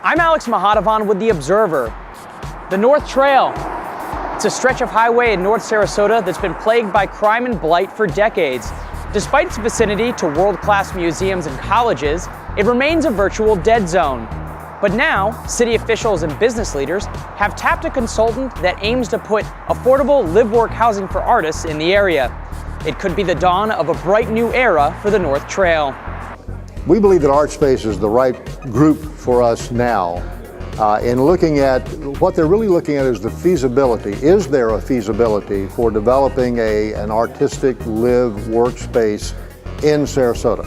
I'm Alex Mahadavan with The Observer. The North Trail. It's a stretch of highway in North Sarasota that's been plagued by crime and blight for decades. Despite its vicinity to world-class museums and colleges, it remains a virtual dead zone. But now, city officials and business leaders have tapped a consultant that aims to put affordable live-work housing for artists in the area. It could be the dawn of a bright new era for the North Trail. We believe that Artspace is the right group for us now. In looking at what they're really looking at is the feasibility. Is there a feasibility for developing an artistic live workspace in Sarasota?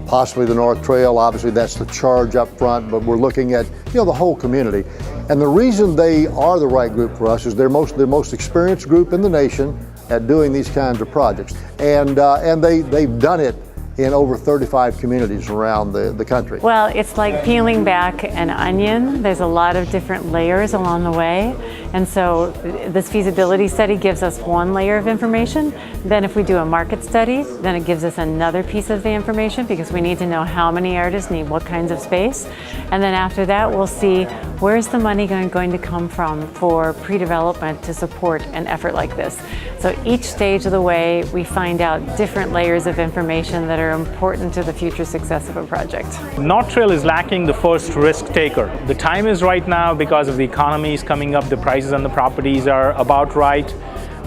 Possibly the North Trail, obviously that's the charge up front, but we're looking at the whole community. And the reason they are the right group for us is they're the most experienced group in the nation at doing these kinds of projects. And they've done it in over 35 communities around the country. Well, it's like peeling back an onion. There's a lot of different layers along the way. And so this feasibility study gives us one layer of information. Then if we do a market study, then it gives us another piece of the information because we need to know how many artists need what kinds of space. And then after that, we'll see where's the money going to come from for pre-development to support an effort like this. So each stage of the way, we find out different layers of information that are important to the future success of a project. North Trail is lacking the first risk taker. The time is right now because of the economy is coming up, the prices on the properties are about right,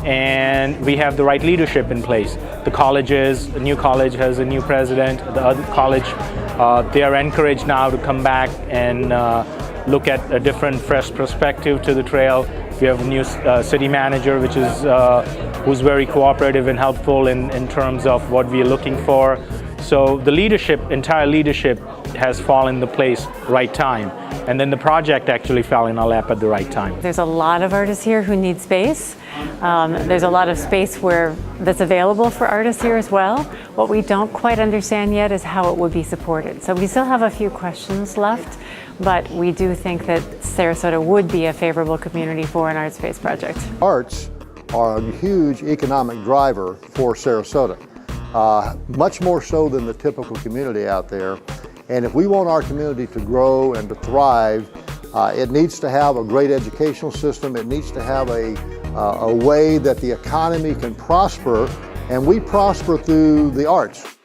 and we have the right leadership in place. The new college has a new president, the other college, they are encouraged now to come back and look at a different, fresh perspective to the trail. We have a new city manager, which is who's very cooperative and helpful in terms of what we are looking for. So the entire leadership has fallen into place right time. And then the project actually fell in our lap at the right time. There's a lot of artists here who need space. There's a lot of space that's available for artists here as well. What we don't quite understand yet is how it would be supported. So we still have a few questions left, but we do think that Sarasota would be a favorable community for an Artspace project. Arts are a huge economic driver for Sarasota, much more so than the typical community out there. And if we want our community to grow and to thrive, it needs to have a great educational system. It needs to have a way that the economy can prosper, and we prosper through the arts.